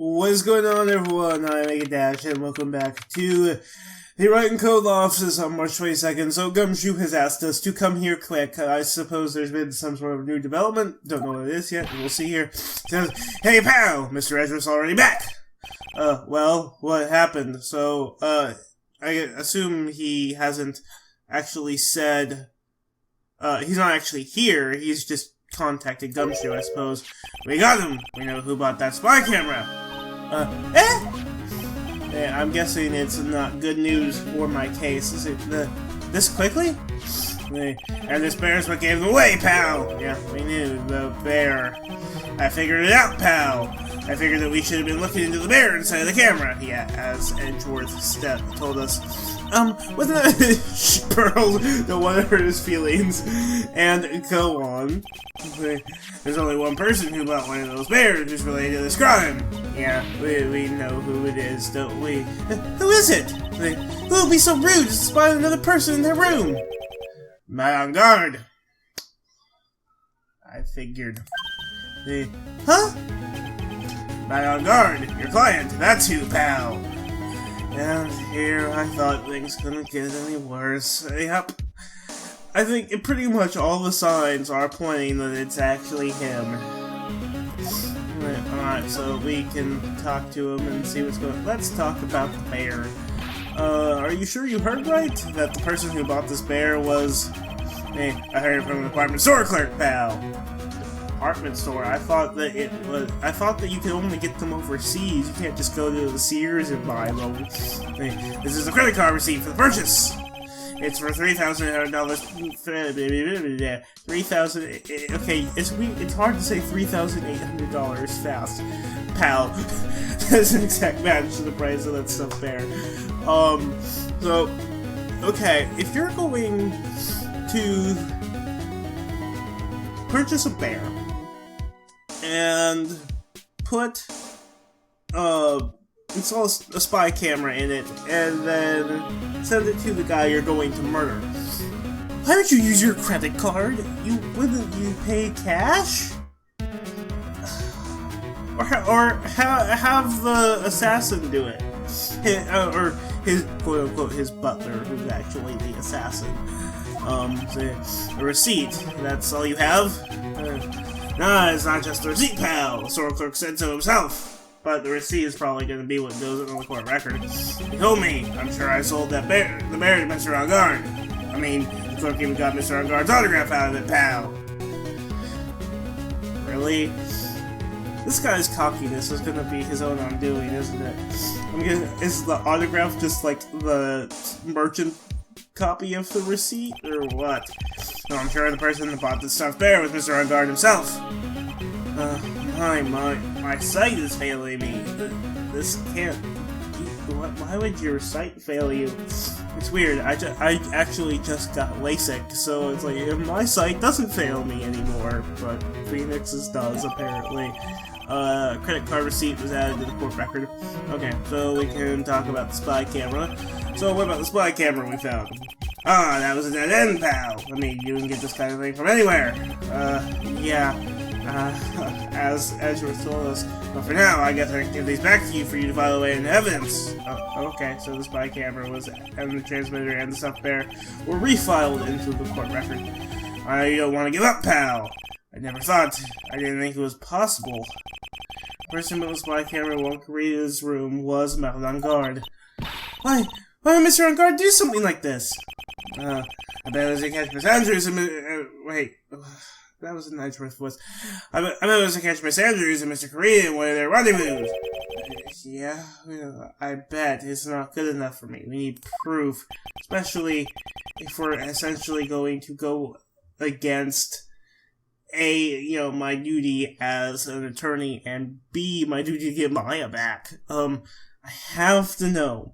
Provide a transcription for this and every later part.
What's going on, everyone? I'm Engarde, and welcome back to the Writing Code Law offices on March 22nd. So Gumshoe has asked us to come here quick. I suppose there's been some sort of new development. Don't know what it is yet. We'll see here. It says, "Hey pal, Mr. Ezra's already back." Well, what happened? So, I assume he hasn't actually said, he's not actually here. He's just contacted Gumshoe, I suppose. We got him! We know who bought that spy camera! Yeah, I'm guessing it's not good news for my case. Is it this quickly? And this bear's what gave them away, pal! Yeah, we knew, the bear. I figured it out, pal! I figured that we should have been looking into the bear inside of the camera. Yeah, as Edgeworth told us. Wasn't that Pearl the one that hurt his feelings? And go on. There's only one person who bought one of those bears who's related to this crime. Yeah, we know who it is, don't we? Who is it? Who would be so rude as to spy on another person in their room? Engarde. I figured. Huh? Engarde, your client, that's who, pal. And here I thought things couldn't get any worse. Yep. I think pretty much all the signs are pointing that it's actually him. Alright, so we can talk to him and see what's going on. Let's talk about the bear. Are you sure you heard right? That the person who bought this bear was... Hey, I heard it from an department store clerk, pal. Department store? I thought that you could only get them overseas. You can't just go to the Sears and buy them. Hey, this is a credit card receipt for the purchase. It's for $3,800. Okay, it's hard to say $3,800 fast, pal. That's an exact match to the price of that stuffed bear. So, okay, if you're going to purchase a bear and install a spy camera in it, and then send it to the guy you're going to murder, why would you use your credit card? Wouldn't you pay cash? Or have the assassin do it? Or his, quote-unquote, his butler, who's actually the assassin. A receipt, that's all you have? Nah, it's not just a receipt, pal. The store clerk said so himself. But the receipt is probably going to be what goes on the court record. He told me. I'm sure I sold the bear to Mr. Engarde. I mean, the clerk even got Mr. Engarde's autograph out of it, pal. Really? This guy's cockiness is going to be his own undoing, isn't it? Is the autograph just like the merchant copy of the receipt, or what? No, I'm sure the person that bought the stuffed bear was Mr. Engarde himself. My sight is failing me. This can't... Why would your sight fail you? It's weird. I actually just got LASIK, so it's like, my sight doesn't fail me anymore, but Phoenix's does, apparently. Credit card receipt was added to the court record. Okay, so we can talk about the spy camera. So what about the spy camera we found? Ah, that was a dead end, pal. I mean, you can get this kind of thing from anywhere. Yeah. As you were told us. But for now, I guess I can give these back to you for you to file away in evidence. Oh, okay, so the spy camera and the transmitter and the stuffed bear were refiled into the court record. You don't want to give up, pal. I never thought. I didn't think it was possible. The person with the spy camera in Walkeria's room was Engarde. Why would Mr. Engarde do something like this? I bet it was to catch Miss Andrews and wait. That was a Edgeworth voice. I bet it was to catch Miss Andrews and Mr. Korea in one of their rendezvous. Yeah, I bet it's not good enough for me. We need proof. Especially if we're essentially going to go against A, my duty as an attorney, and B, my duty to get Maya back. I have to know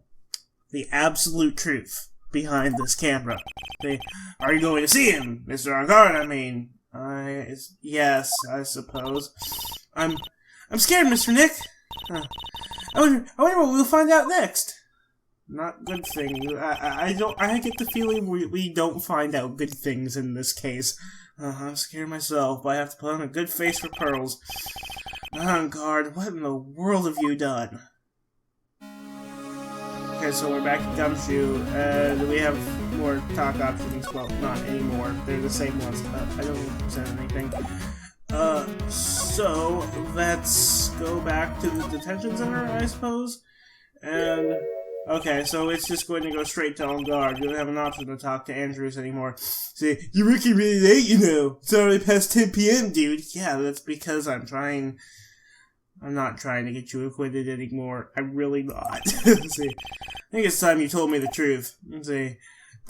the absolute truth behind this camera. Are you going to see him, Mr. Engarde? I mean... yes, I suppose. I'm scared, Mr. Nick. I wonder what we'll find out next. Not good things. I get the feeling we don't find out good things in this case. I'm scared myself, but I have to put on a good face for Pearls. Engarde, what in the world have you done? Okay, so we're back to Gumshoe, and we have more talk options. Well, not anymore. They're the same ones. I don't need to present anything. So let's go back to the detention center, I suppose. And okay, so it's just going to go straight to Engarde. You don't have an option to talk to Andrews anymore. Say, you're working really late, you know. It's already past 10 p.m., dude. Yeah, that's because I'm not trying to get you acquitted anymore. I'm really not. See, I think it's time you told me the truth. Say, ...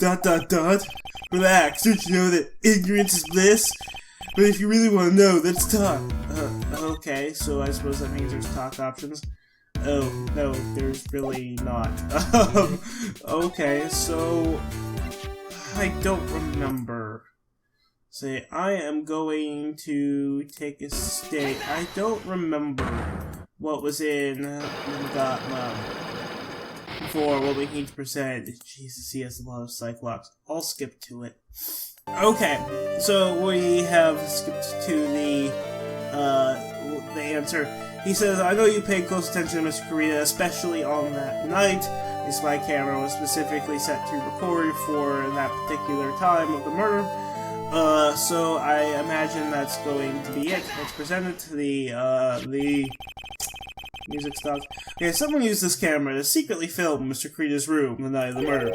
Relax, don't you know that ignorance is bliss? But if you really want to know, let's talk. Okay, so I suppose that means there's talk options. Oh, no, there's really not. Okay, so I don't remember. Say, I am going to take a state. I don't remember what was in Gatma for what we need to present. Jesus, he has a lot of Cyclops. I'll skip to it. Okay, so we have skipped to the answer. He says, I know you paid close attention to Mr. Kurita, especially on that night. The spy camera was specifically set to record for that particular time of the murder. So I imagine that's going to be it. Let's present it to the music stops. Okay, someone used this camera to secretly film Mr. Kurita's room the night of the murder.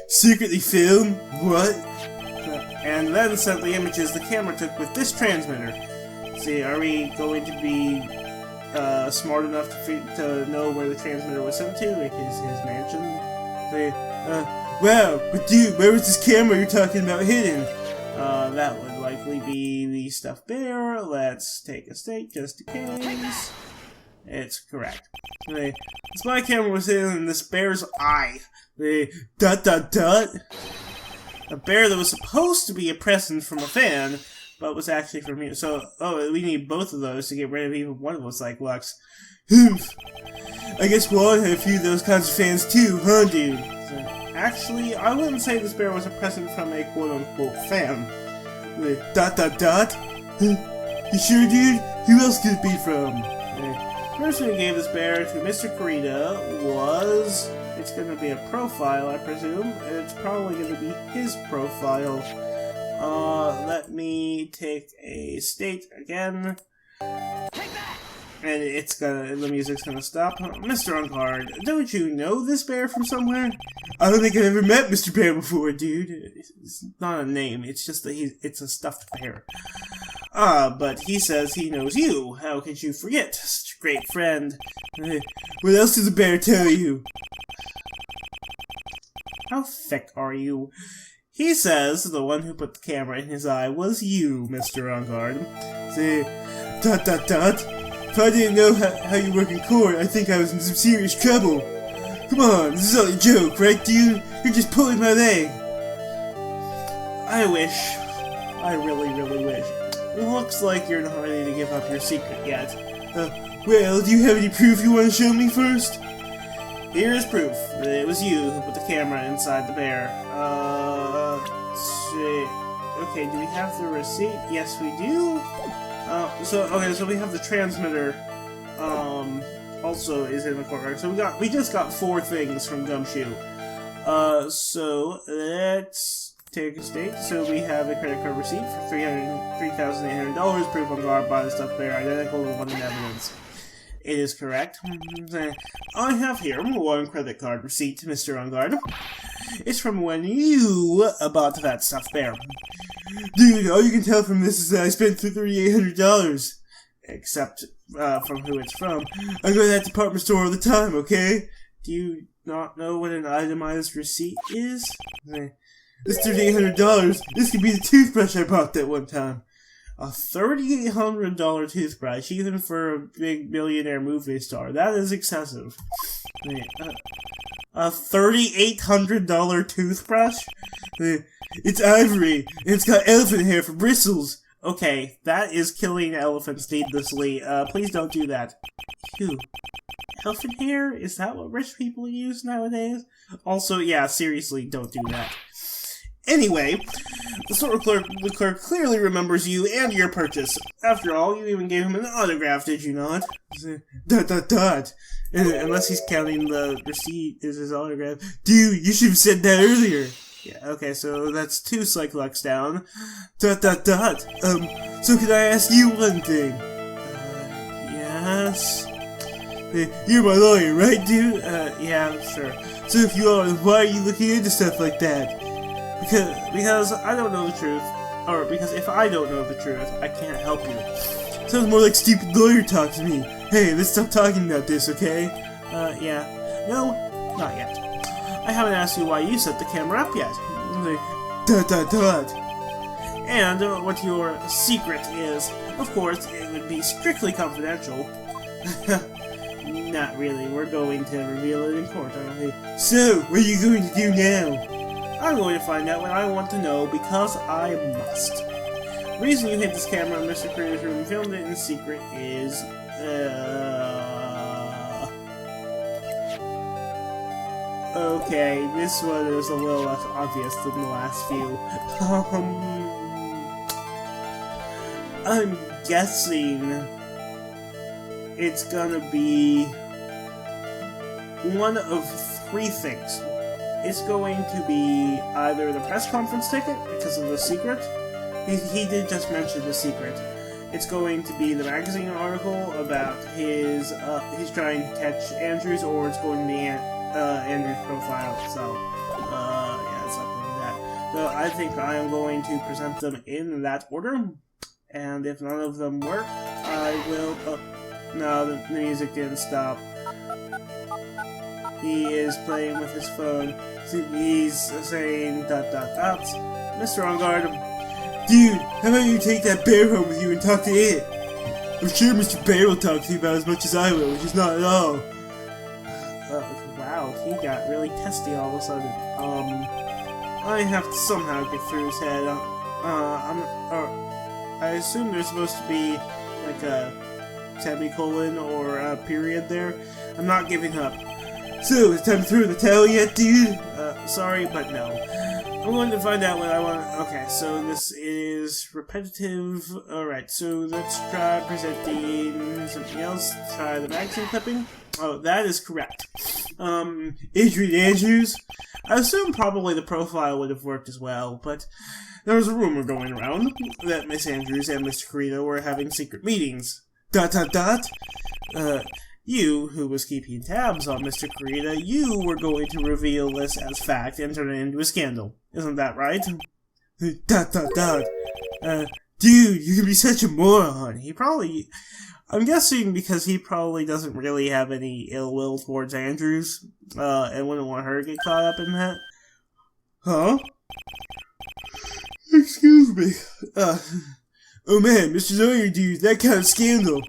Secretly film? What? And then sent the images the camera took with this transmitter. See, are we going to be smart enough to know where the transmitter was sent to? Like his mansion? Say, wow, but dude, where was this camera you're talking about hidden? That would likely be the stuffed bear. Let's take a state just in case. It's correct. The spy camera was hidden in this bear's eye. The ... A bear that was supposed to be a present from a fan, but was actually from you. So, we need both of those to get rid of even one of those Cyclops. I guess we'll all have a few of those kinds of fans too, huh, dude? So, actually, I wouldn't say this bear was a present from a quote-unquote fan. The ... You sure, dude? Who else could it be from? The person who gave this bear to Mr. Kurita was... It's going to be a profile, I presume, and it's probably going to be his profile. Let me take a state again. And the music's gonna stop. Mr. Engarde, don't you know this bear from somewhere? I don't think I've ever met Mr. Bear before, dude. It's not a name, it's just that it's a stuffed bear. But he says he knows you. How could you forget? Such a great friend. What else did the bear tell you? How thick are you? He says the one who put the camera in his eye was you, Mr. Engarde. Say, ... If I didn't know how you work in court, I think I was in some serious trouble. Come on, this is all a joke, right, dude? You're just pulling my leg. I wish. I really, really wish. It looks like you're not ready to give up your secret yet. Well, do you have any proof you want to show me first? Here is proof that it was you who put the camera inside the bear. Okay, do we have the receipt? Yes, we do. So we have the transmitter, also is in the courtyard. So we just got 4 things from Gumshoe. So let's take a state. So we have a credit card receipt for $3,800, proof Engarde by the stuffed bear, identical to one in evidence. It is correct. I have here 1 credit card receipt, Mr. Engarde. It's from when you bought that stuffed bear. Dude, all you can tell from this is that I spent $3,800. Except from who it's from. I go to that department store all the time, okay? Do you not know what an itemized receipt is? This $3,800, this could be the toothbrush I bought that one time. A $3,800 toothbrush, even for a big millionaire movie star. That is excessive. A $3,800 toothbrush? It's ivory, and it's got elephant hair for bristles. Okay, that is killing elephants needlessly. Please don't do that. Ew. Elephant hair? Is that what rich people use nowadays? Also, yeah, seriously, don't do that. Anyway, The clerk clearly remembers you and your purchase. After all, you even gave him an autograph, did you not? Dot dot dot. Unless he's counting the receipt as his autograph. Dude, you should have said that earlier. Yeah, okay, so that's 2 Cyclops down. Dot dot dot. So can I ask you one thing? Yes? You're my lawyer, right, dude? Yeah, sure. So if you are, then why are you looking into stuff like that? Because I don't know the truth. Or because if I don't know the truth, I can't help you. Sounds more like stupid lawyer talk to me. Hey, let's stop talking about this, okay? Yeah. No, not yet. I haven't asked you why you set the camera up yet. Dot dot dot. And what your secret is. Of course, it would be strictly confidential. Not really. We're going to reveal it in court, aren't we? So, what are you going to do now? I'm going to find out what I want to know because I must. The reason you hid this camera in Mr. Creator's room and filmed it in secret is, okay, this one is a little less obvious than the last few. I'm guessing it's gonna be one of 3 things. It's going to be either the press conference ticket, because of the secret. He did just mention the secret. It's going to be the magazine article about he's trying to catch Andrews, or it's going to be Andrews' profile itself. Yeah, something like that. So I think I am going to present them in that order, and if none of them work, I will... no, the music didn't stop. He is playing with his phone. He's saying dot dot dots. Mr. Engarde, dude, how about you take that bear home with you and talk to it? I'm sure Mr. Bear will talk to you about as much as I will, which is not at all. Wow, he got really testy all of a sudden. I have to somehow get through his head. I assume there's supposed to be like a semicolon or a period there. I'm not giving up. So, it's time to throw the towel yet, dude? Sorry, but no. I'm going to find out what I want. Okay, so this is repetitive. Alright, so let's try presenting something else. Try the magazine clipping. Oh, that is correct. Adrian Andrews. I assume probably the profile would have worked as well, but there was a rumor going around that Miss Andrews and Mr. Carita were having secret meetings. Dot dot dot. You, who was keeping tabs on Mr. Carita, you were going to reveal this as fact and turn it into a scandal. Isn't that right? Dot dot dot. Dude, you can be such a moron. I'm guessing because he probably doesn't really have any ill will towards Andrews, and wouldn't want her to get caught up in that. Huh? Excuse me. Oh man, Mr. Zoyer, dude, that kind of scandal.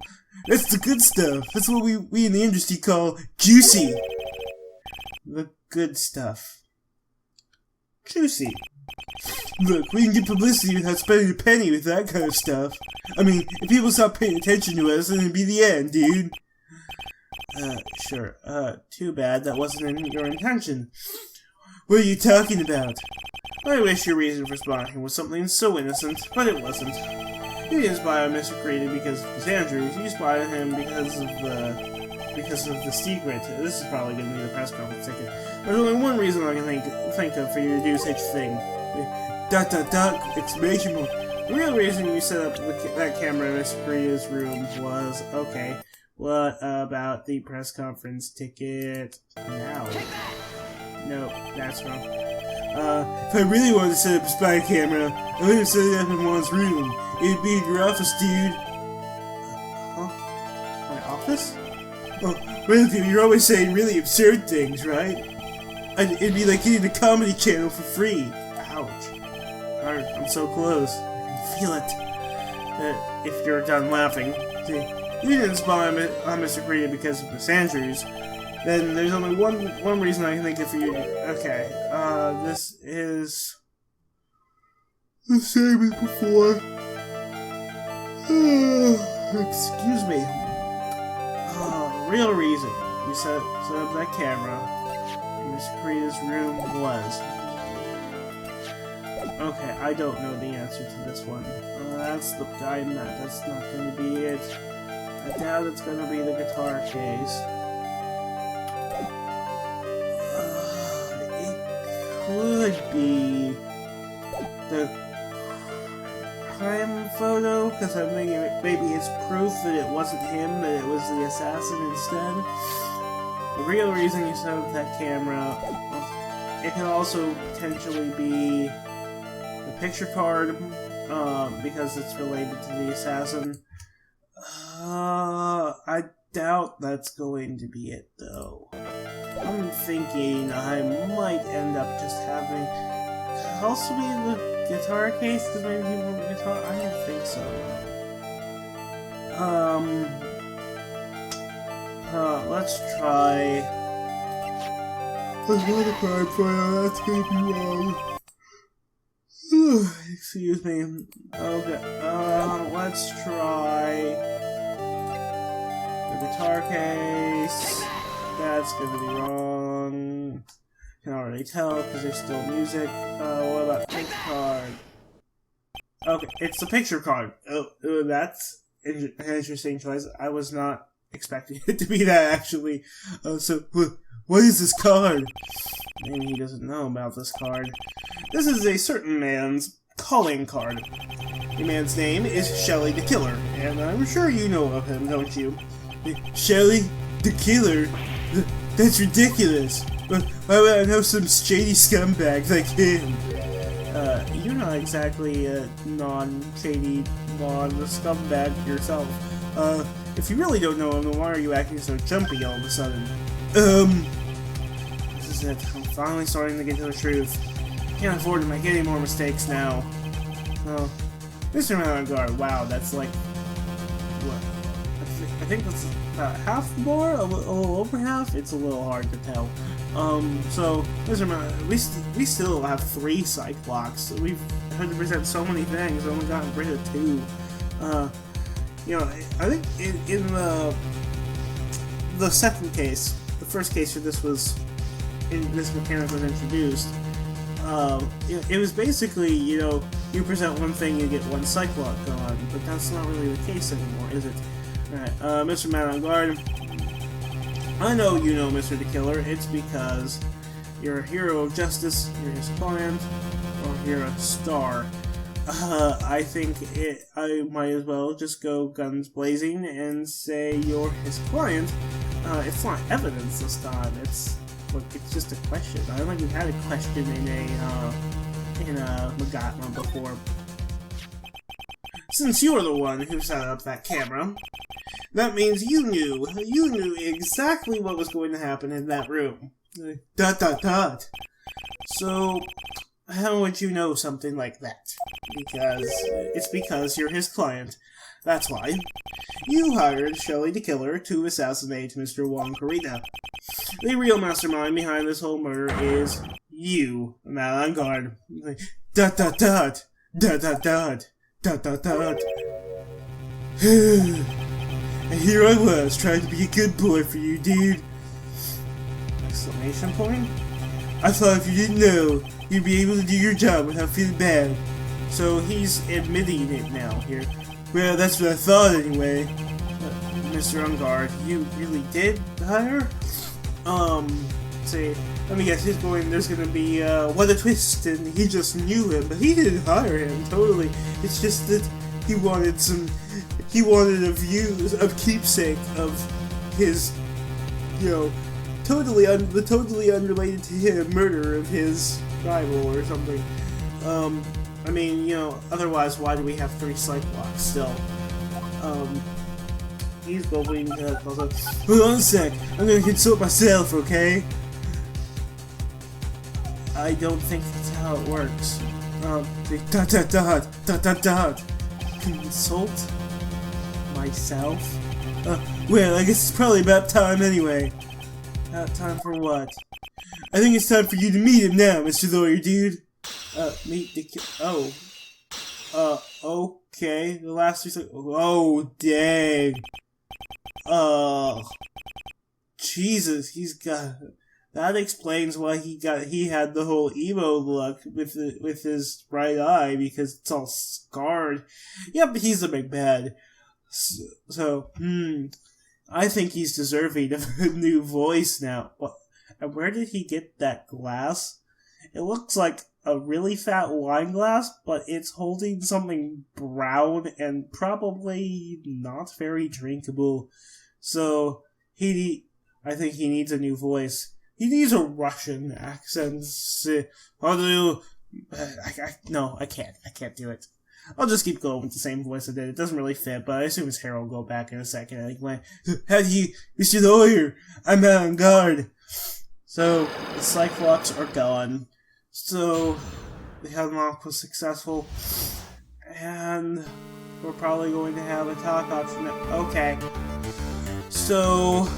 That's the good stuff. That's what we in the industry call juicy. The good stuff. Juicy. Look, we can get publicity without spending a penny with that kind of stuff. I mean, if people stop paying attention to us, then it'd be the end, dude. Sure. Too bad that wasn't your intention. What are you talking about? I wish your reason for spying was something so innocent, but it wasn't. You didn't spy on Mr. Creator because of Miss Andrews. You spied on him because of the secret. This is probably going to be the press conference ticket. There's only one reason I can think of for you to do such a thing. Dot dot dot! Exclamation mark. The real reason you set up that camera in Mr. Creator's room was okay. What about the press conference ticket now? No, that's wrong. If I really wanted to set up a spy camera, I would have set it up in Juan's room. It'd be in your office, dude. Huh? My office? Oh, well, dude, you're always saying really absurd things, right? It'd be like getting a comedy channel for free. Ouch. I'm so close. I can feel it. If you're done laughing. See, you didn't spy on Mr. Creator because of Miss Andrews. Then there's only one reason I can think of for you. Okay, this is the same as before. Excuse me. Real reason you set up that camera in Mr. Creator's room was Okay, I don't know the answer to this one. That's the guy in that. That's not going to be it. I doubt it's going to be the guitar case. It could be the crime photo, because I'm thinking maybe it's proof that it wasn't him, that it was the assassin instead. The real reason you set up that camera, it could also potentially be the picture card, because it's related to the assassin. I doubt that's going to be it, though. I'm thinking I might end up just having... Could also be the guitar case, because maybe he wrote the guitar? I don't think so. Let's try... There's not a crime photo, that's gonna be wrong. Excuse me. Okay, let's try... the guitar case. That's gonna be wrong. Can already tell because there's still music. What about picture card? Okay, it's the picture card. Oh, that's an interesting choice. I was not expecting it to be that, actually. So, what is this card? Maybe he doesn't know about this card. This is a certain man's calling card. The man's name is Shelly the Killer, and I'm sure you know of him, don't you? Shelly the Killer? That's ridiculous. Why would I know some shady scumbag like him? You're not exactly a non-shady, non-scumbag yourself. If you really don't know him, then why are you acting so jumpy all of a sudden? This is it. I'm finally starting to get to the truth. Can't afford to make any more mistakes now. Oh, Mr. Engarde, wow, that's like... what? I think that's about half more? A little over half? It's a little hard to tell. So, Mr. We still have 3 psych blocks. We've 100% so many things, we've only gotten rid of 2. You know, I think in the second case, the first case where this mechanic was introduced, it was basically, you know, you present one thing, you get 1 psych block gone, but that's not really the case anymore, is it? Alright, Mr. Engarde, I know you know Mr. the Killer. It's because you're a hero of justice, you're his client, or you're a star. I think I might as well just go guns blazing and say you're his client. It's not evidence this time. It's just a question. I don't think we've had a question in a Magatma before. Since you're the one who set up that camera, that means you knew exactly what was going to happen in that room. ... So, how would you know something like that? Because you're his client. That's why. You hired Shelly the Killer to assassinate Mr. Wong Karita. The real mastermind behind this whole murder is you, Engarde. ... And here I was, trying to be a good boy for you, dude. Exclamation point? I thought if you didn't know, you'd be able to do your job without feeling bad. So he's admitting it now here. Well, that's what I thought anyway. Mr. Engarde, you really did hire? Say, let me guess, there's gonna be, what a twist, and he just knew him, but he didn't hire him, totally. It's just that he wanted a keepsake of his, you know, totally unrelated to him murder of his rival or something. I mean, you know, otherwise why do we have 3 psych blocks still? He's going to hold on a sec, I'm gonna consult myself, okay? I don't think that's how it works. Consult myself? Well, I guess it's probably about time anyway. Time for what? I think it's time for you to meet him now, Mr. Lawyer Dude. Meet the okay. The last 3 seconds. Oh, dang. Jesus, he's got That explains why he had the whole emo look with his right eye, because it's all scarred. Yep, he's the big bad. So, I think he's deserving of a new voice now. And where did he get that glass? It looks like a really fat wine glass, but it's holding something brown and probably not very drinkable. So, I think he needs a new voice. He needs a Russian accent. No, I can't. I can't do it. I'll just keep going with the same voice I did. It doesn't really fit, but I assume his hair will go back in a second. Anyway, how do you, Mr. Lawyer? I'm out on guard. So, the Cyclops are gone. So, the Hellmouth was successful. And we're probably going to have a talk option. Okay. So,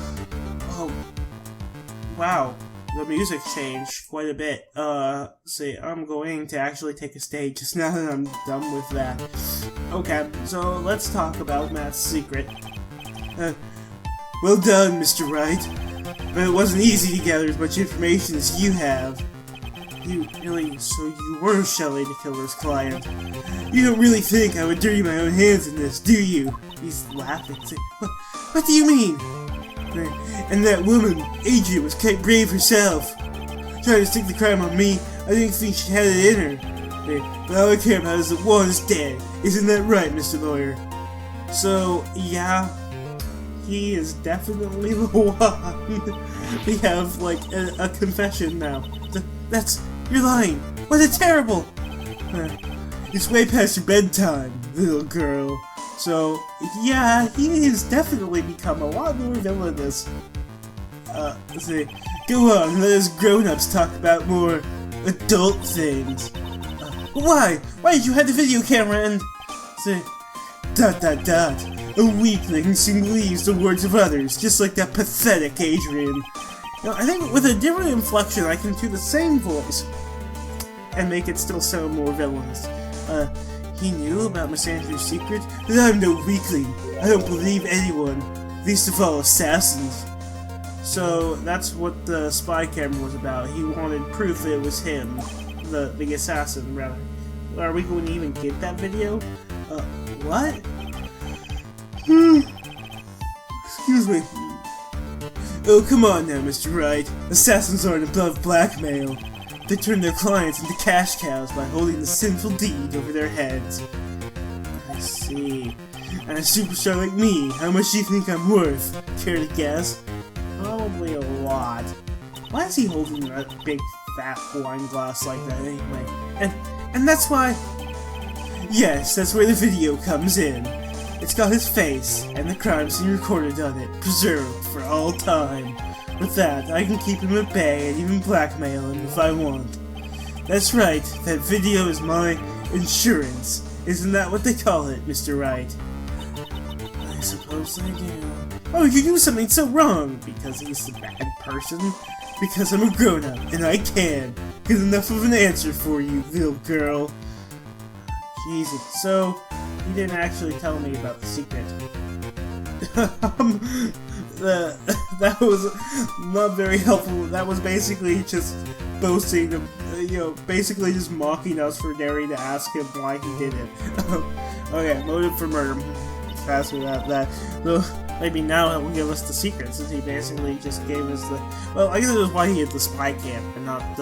wow, the music changed quite a bit. See, I'm going to actually take a stage just now that I'm done with that. Okay, so let's talk about Matt's secret. Well done, Mr. Wright. But it wasn't easy to gather as much information as you have. So you were Shelley the killer's client. You don't really think I would dirty my own hands in this, do you? He's laughing. What do you mean? And that woman, Adrian, was quite brave herself. Trying to stick the crime on me, I didn't think she had it in her. But all I care about is that one is dead. Isn't that right, Mr. Lawyer? So, yeah, he is definitely the one. We have, like, a confession now. You're lying. What a terrible... It's way past your bedtime, little girl. So, yeah, he has definitely become a lot more villainous. See, go on, let us grown-ups talk about more adult things. Why? Why did you have the video camera and... See, ... A weakling soon believes the words of others, just like that pathetic Adrian. Now, I think with a different inflection, I can do the same voice and make it still sound more villainous. He knew about Miss Andrews' secret, but I'm no weakling. I don't believe anyone, least of all assassins. So that's what the spy camera was about. He wanted proof that it was him, the assassin, rather. Are we going to even get that video? What? Excuse me. Oh, come on now, Mr. Wright. Assassins aren't above blackmail. They turn their clients into cash cows by holding the sinful deed over their heads. I see. And a superstar like me, how much do you think I'm worth? Care to guess? Probably a lot. Why is he holding that big fat wine glass like that anyway? And that's why... Yes, that's where the video comes in. It's got his face, and the crime scene recorded on it, preserved for all time. With that, I can keep him at bay and even blackmail him if I want. That's right, that video is my insurance. Isn't that what they call it, Mr. Wright? I suppose I do. Oh, you do something so wrong! Because he's a bad person? Because I'm a grown-up, and I can. Get enough of an answer for you, little girl. Jesus, so, you didn't actually tell me about the secret. That was not very helpful. That was basically just boasting, basically just mocking us for daring to ask him why he did it. Okay, motive for murder. Faster than that. Well, maybe now he'll give us the secret, since he basically just gave us the... Well, I guess it was why he had the spy camp, and not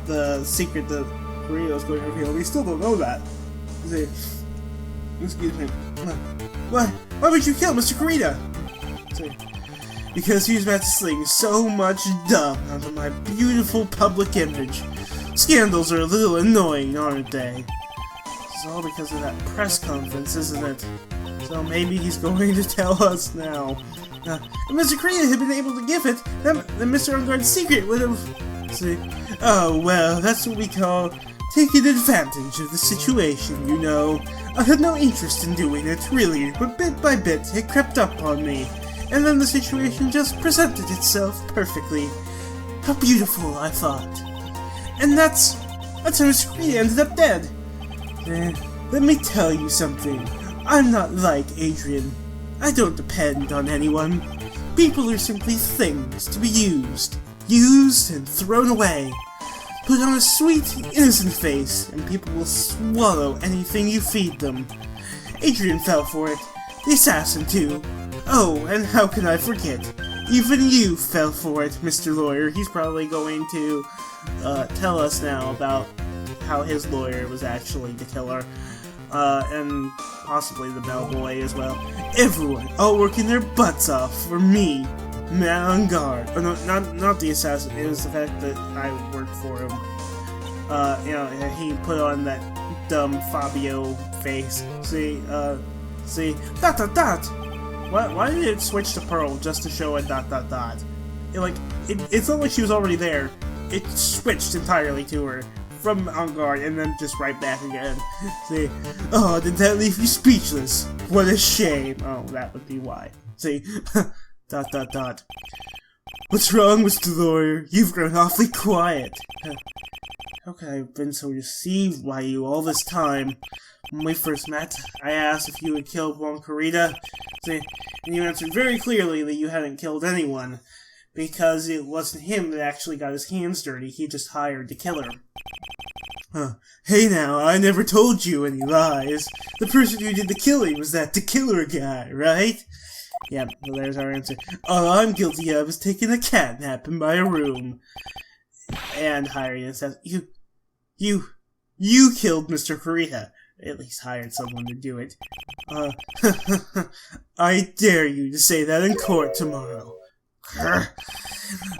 the secret that Korea was going to reveal. We still don't know that. Excuse me. Why would you kill Mr. Kurita? Because he was about to sling so much dung onto my beautiful public image. Scandals are a little annoying, aren't they? It's all because of that press conference, isn't it? So maybe he's going to tell us now. If Mr. Kurita had been able to give it, then Mr. Engarde's secret would have... Oh, well, that's what we call taking advantage of the situation, you know. I had no interest in doing it, really, but bit by bit it crept up on me, and then the situation just presented itself perfectly. How beautiful, I thought. And that's how Mr. Kurita ended up dead. Let me tell you something. I'm not like Adrian. I don't depend on anyone. People are simply things to be used. Used and thrown away. Put on a sweet, innocent face, and people will swallow anything you feed them. Adrian fell for it. The assassin, too. Oh, and how can I forget? Even you fell for it, Mr. Lawyer. He's probably going to tell us now about how his lawyer was actually the killer. And possibly the bellboy as well. Everyone, all working their butts off for me. Engarde. Oh, no, not the assassin. It was the fact that I worked for him. You know, he put on that dumb Fabio face. See, dot dot dot. Why did it switch to Pearl just to show a dot dot dot? It's not like she was already there. It switched entirely to her from Engarde and then just right back again. See, oh, did that leave you speechless? What a shame. Oh, that would be why. See. Dot dot dot. What's wrong, Mr. Lawyer? You've grown awfully quiet. How could I have been so deceived by you all this time? When we first met, I asked if you had killed Juan Corrida, and you answered very clearly that you hadn't killed anyone, because it wasn't him that actually got his hands dirty, he just hired the killer. Hey now, I never told you any lies. The person who did the killing was that the killer guy, right? Yep, well, there's our answer. All I'm guilty of is taking a cat nap in my room. And hiring an assassin. You killed Mr. Corrida. At least hired someone to do it. I dare you to say that in court tomorrow.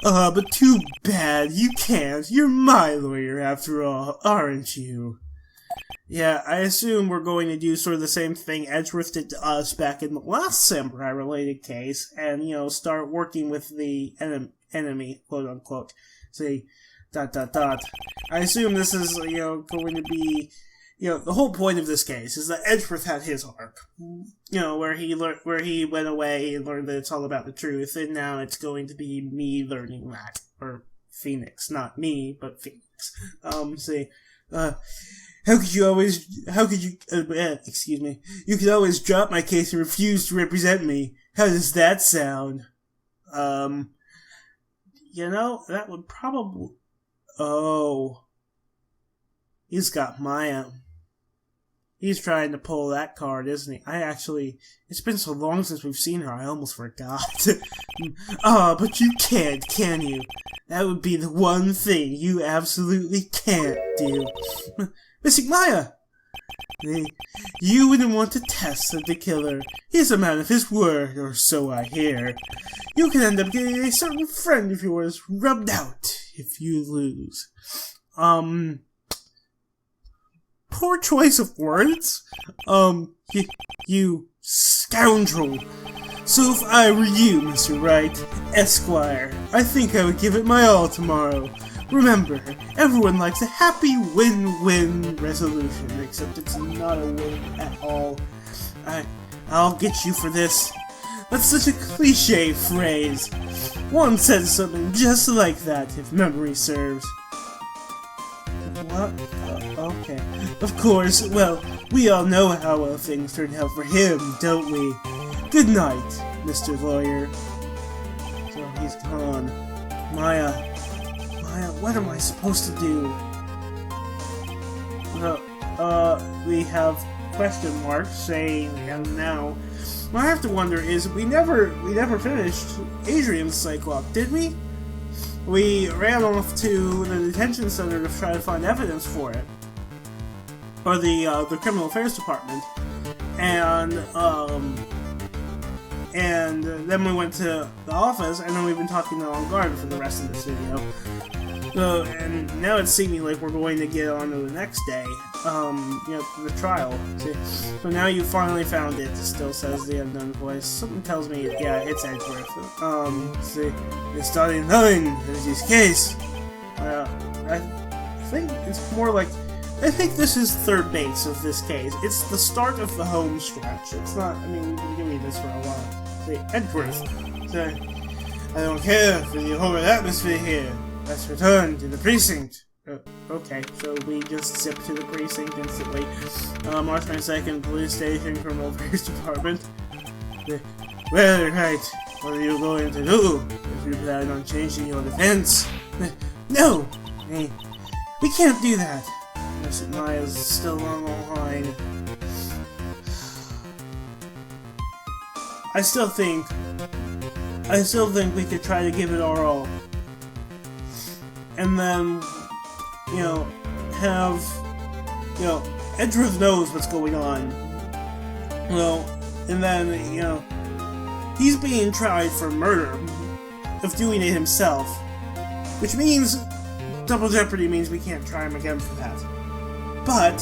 But too bad, you can't. You're my lawyer after all, aren't you? Yeah, I assume we're going to do sort of the same thing Edgeworth did to us back in the last samurai-related case, and, you know, start working with the enemy, quote-unquote. See, dot dot dot. I assume this is, you know, going to be, you know, the whole point of this case is that Edgeworth had his arc. You know, where he went away and learned that it's all about the truth, and now it's going to be me learning that. Or Phoenix. Not me, but Phoenix. See, excuse me, you could always drop my case and refuse to represent me. How does that sound? You know, that would probably... Oh. He's got Maya. He's trying to pull that card, isn't he? It's been so long since we've seen her, I almost forgot. But you can't, can you? That would be the one thing you absolutely can't do. Missing Maya! You wouldn't want to test the killer. He's a man of his word, or so I hear. You can end up getting a certain friend of yours rubbed out if you lose. Poor choice of words. You scoundrel. So if I were you, Mr. Wright, Esquire, I think I would give it my all tomorrow. Remember, everyone likes a happy win-win resolution, except it's not a win at all. I'll get you for this. That's such a cliche phrase. One said something just like that, if memory serves. What? Okay. Of course, well, we all know how well things turned out for him, don't we? Good night, Mr. Lawyer. So he's gone. Maya, what am I supposed to do? We have question marks saying, and now. What I have to wonder is, we never finished Adrian's Cyclops, did we? We ran off to the detention center to try to find evidence for it. Or the criminal affairs department. And then we went to the office, and then we've been talking to Engarde for the rest of this video. So, and now it's seeming like we're going to get on to the next day, you know, the trial. So now you finally found it, still says the unknown voice. Something tells me, yeah, it's Edgeworth. See, it's starting nothing in this case. I think it's more like, I think this is third base of this case. It's the start of the home stretch. It's not, I mean, we've been doing this for a while. See, Edgeworth. So, I don't care for the horrid atmosphere here. Let's return to the precinct. Okay, so we just zip to the precinct instantly. March 22nd, police station, criminal affairs department. Well, right. What are you going to do if you plan on changing your defense? No! We can't do that. Maya's still on the line. I still think we could try to give it our all. And then, Edgeworth knows what's going on. And then, he's being tried for murder of doing it himself. Which means double jeopardy means we can't try him again for that. But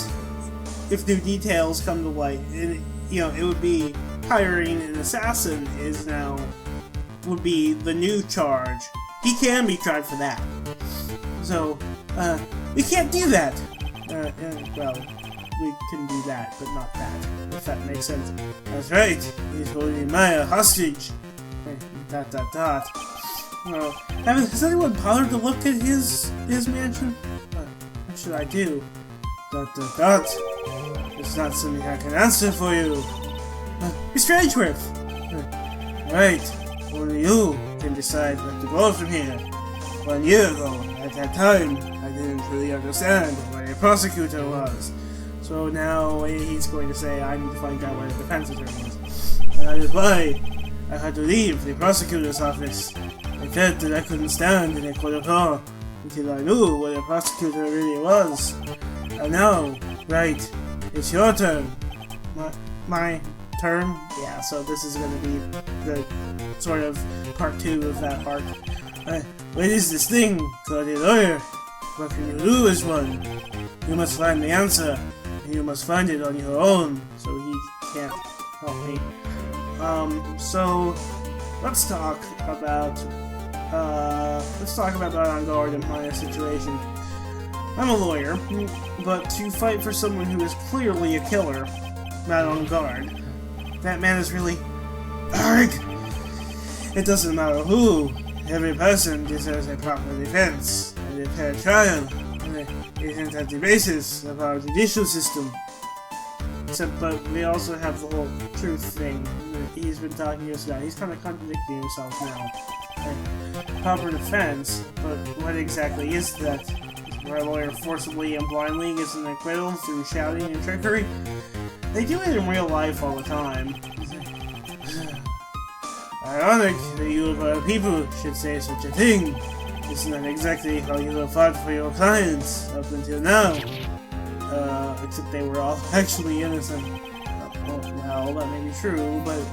if new details come to light, it would be hiring an assassin would be the new charge. He can be tried for that. So, we can't do that. Well, we can do that, but not that, if that makes sense. That's right, he's holding Maya hostage. Well, has anyone bothered to look at his mansion? What should I do? It's not something I can answer for you. Mr. Edgeworth! Right, only you can decide where to go from here. 1 year ago, at that time, I didn't really understand where a prosecutor was. So now he's going to say, I need to find out where the defense attorney is. And that is why I had to leave the prosecutor's office. I said that I couldn't stand in a court of law until I knew what a prosecutor really was. And now, right, it's your turn. My turn? Yeah, so this is going to be the sort of part 2 of that arc. What is this thing called a lawyer? What can you do as one? You must find the answer, and you must find it on your own, so he can't help me. So let's talk about the Engarde and my situation. I'm a lawyer, but to fight for someone who is clearly a killer, not on guard, that man is really arg. It doesn't matter who. Every person deserves a proper defense and a fair trial. Isn't that the basis of our judicial system? But we also have the whole truth thing that he's been talking to us about. He's kind of contradicting himself now. Proper defense, but what exactly is that? Where a lawyer forcibly and blindly gets an acquittal through shouting and trickery? They do it in real life all the time. Ironic that you of our people should say such a thing. It's not exactly how you have fought for your clients up until now. Except they were all actually innocent. Well, that may be true, but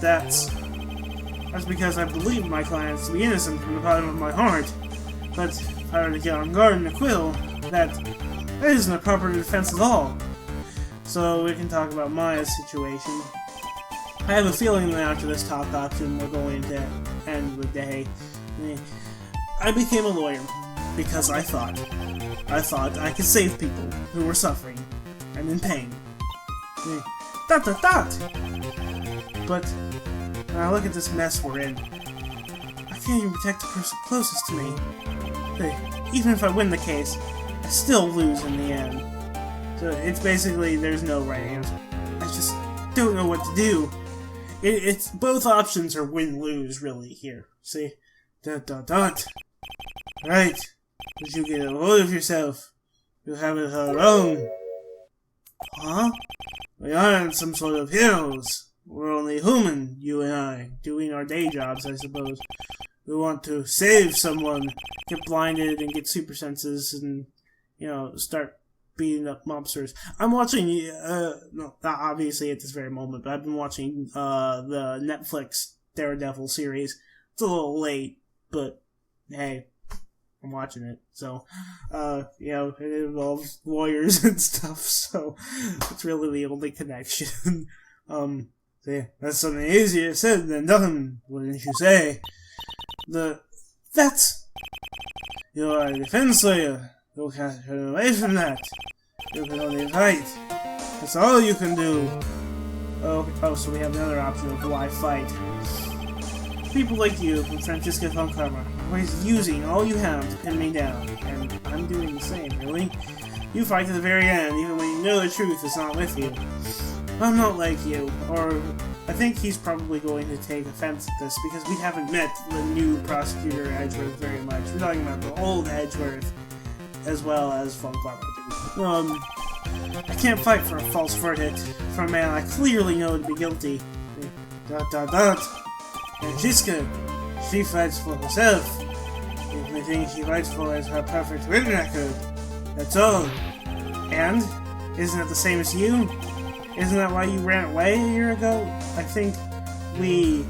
that's because I believe my clients to be innocent from the bottom of my heart. But if I were to get on guard and acquittal, that isn't a proper defense at all. So we can talk about Maya's situation. I have a feeling that after this talk option, we're going to end the day. I became a lawyer because I thought I could save people who were suffering and in pain. But when I look at this mess we're in, I can't even protect the person closest to me. Even if I win the case, I still lose in the end. So it's basically there's no right answer. I just don't know what to do. It's both options are win-lose really here. See? Right. Did you get a hold of yourself? You have it all wrong. Huh? We aren't some sort of heroes. We're only human, you and I, doing our day jobs, I suppose. We want to save someone, get blinded and get super senses and, start beating up mobsters. I'm watching, no, not obviously at this very moment, but I've been watching the Netflix Daredevil series. It's a little late, but hey, I'm watching it. So, it involves lawyers and stuff, so it's really the only connection. That's something easier said than done, wouldn't you say? You're a defense lawyer. You can't turn away from that. You can only fight. That's all you can do. Oh, so we have another option of why fight. People like you from Francisca von Karma are always using all you have to pin me down, and I'm doing the same, really. You fight to the very end, even when you know the truth is not with you. I'm not like you, or I think he's probably going to take offense at this because we haven't met the new prosecutor Edgeworth very much. We're talking about the old Edgeworth as well as Von Glover. I can't fight for a false verdict from a man I clearly know to be guilty. ... And Jiska, she fights for herself. The only thing she fights for is her perfect win record. That's all. And? Isn't it the same as you? Isn't that why you ran away a year ago? I think we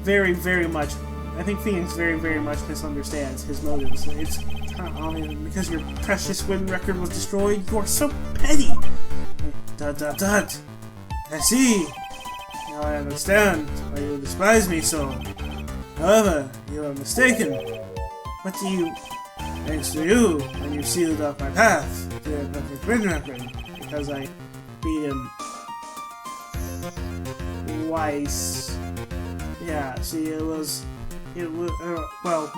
very, very much... I think Phoenix very, very much misunderstands his motives. It's because your precious win record was destroyed, you are so petty! ... I see! Now I understand why you despise me so. However, you are mistaken. What do you... Thanks to you, and you sealed off my path to a perfect win record, because I beat him twice. Yeah, see, it was well,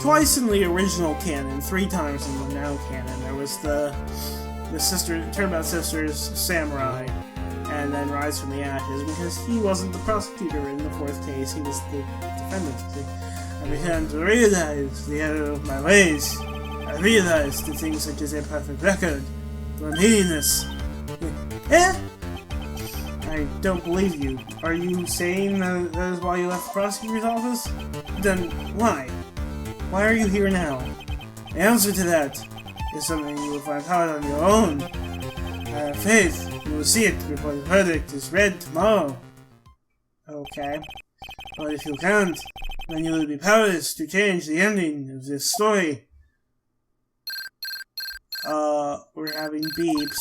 twice in the original canon, 3 times in the now canon. There was the Turnabout Sisters Samurai, and then Rise from the Ashes, because he wasn't the prosecutor in the 4th case, he was the defendant. See? I began to realize the error of my ways. I realized the things such as a perfect record were meaningless. Eh? I don't believe you. Are you saying that is why you left the prosecutor's office? Then why? Why are you here now? The answer to that is something you will find out on your own. I have faith you will see it before the verdict is read tomorrow. Okay. But if you can't, then you will be powerless to change the ending of this story. We're having beeps.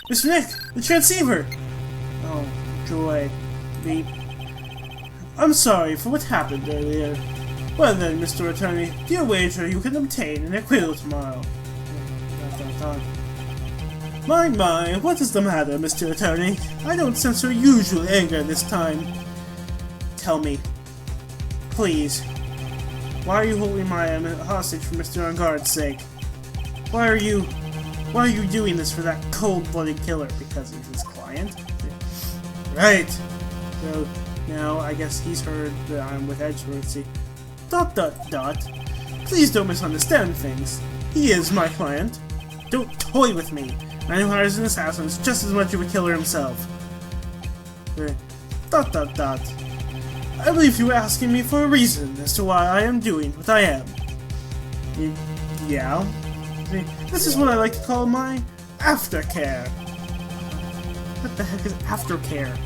Mr. Nick! The transceiver! Oh, joy. Beep. I'm sorry for what happened earlier. Well then, Mr. Attorney, do you wager you can obtain an acquittal tomorrow? My, what is the matter, Mr. Attorney? I don't sense your usual anger this time. Tell me. Please. Why are you holding my hostage for Mr. Engarde's sake? Why are you doing this for that cold-blooded killer? Because he's his client? Right. So, now, I guess he's heard that I'm with Edgeworth. See. ... Please don't misunderstand things. He is my client. Don't toy with me. Man who hires an assassin is just as much of a killer himself. ... I believe you were asking me for a reason as to why I am doing what I am. Yeah? This is what I like to call my aftercare. What the heck is aftercare?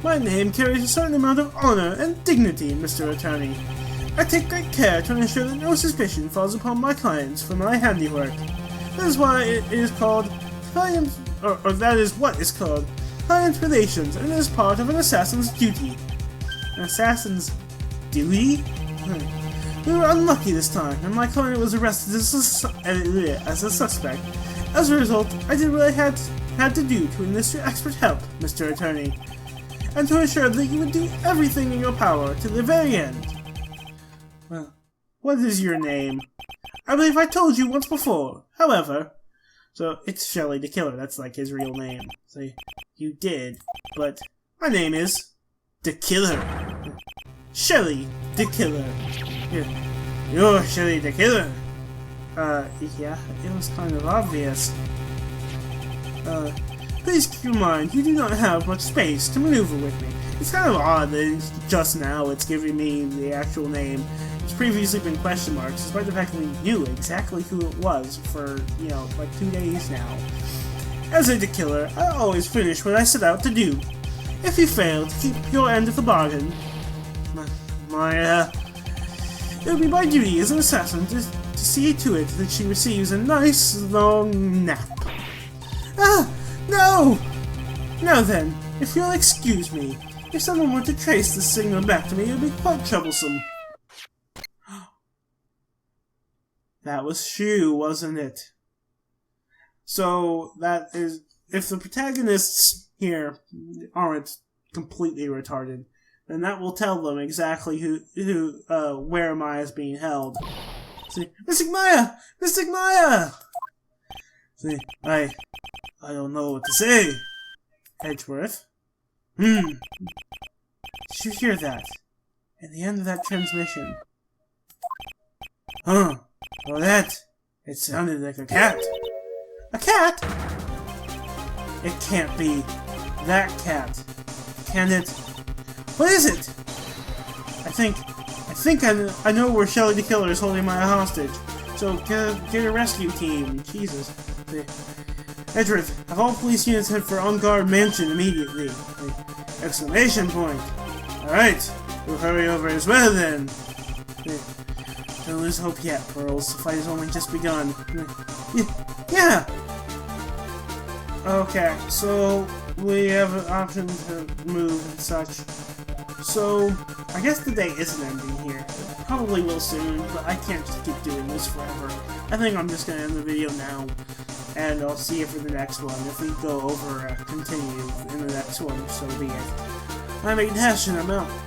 My name carries a certain amount of honor and dignity, Mr. Attorney. I take great care to ensure that no suspicion falls upon my clients for my handiwork. That is why it is called client, or that is what is called client relations, and it is part of an assassin's duty. An assassin's duty? We were unlucky this time, and my client was arrested as a suspect. As a result, I did what I had to do to enlist your expert help, Mr. Attorney, and to ensure that you would do everything in your power to the very end. Well, what is your name? I believe I told you once before. However, so it's Shelly the Killer. That's like his real name. So you did, but my name is the Killer. Shelly the Killer. You're Shelly the Killer. Yeah, it was kind of obvious. Please keep in mind, you do not have much space to maneuver with me. It's kind of odd that just now it's giving me the actual name. It's previously been question marks, despite the fact that we knew exactly who it was for, like 2 days now. As a killer, I always finish what I set out to do. If you fail to keep your end of the bargain, it would be my duty as an assassin to see to it that she receives a nice long nap. Ah! No! Now then, if you'll excuse me, if someone were to trace this signal back to me, it would be quite troublesome. That was Shu, wasn't it? So, that is... If the protagonists here aren't completely retarded, then that will tell them exactly where Maya is being held. See, Mystic Maya! Mystic Maya! See, I don't know what to say. Edgeworth? Did you hear that? At the end of that transmission. Huh. Well, it sounded like a cat. A cat? It can't be that cat. Can it? What is it? I think I know where Shelly the Killer is holding my hostage. So get a rescue team. Jesus. Edgeworth, have all police units head for Engarde Mansion immediately. Exclamation point. Alright, we'll hurry over as well then. Don't lose hope yet, Pearls. The fight has only just begun. Yeah! Okay, so we have an option to move and such. So, I guess the day isn't ending here. Probably will soon, but I can't just keep doing this forever. I think I'm just gonna end the video now, and I'll see you for the next one. If we go over continue in the next one, so be it. I'm Aiden Hash, and I'm out.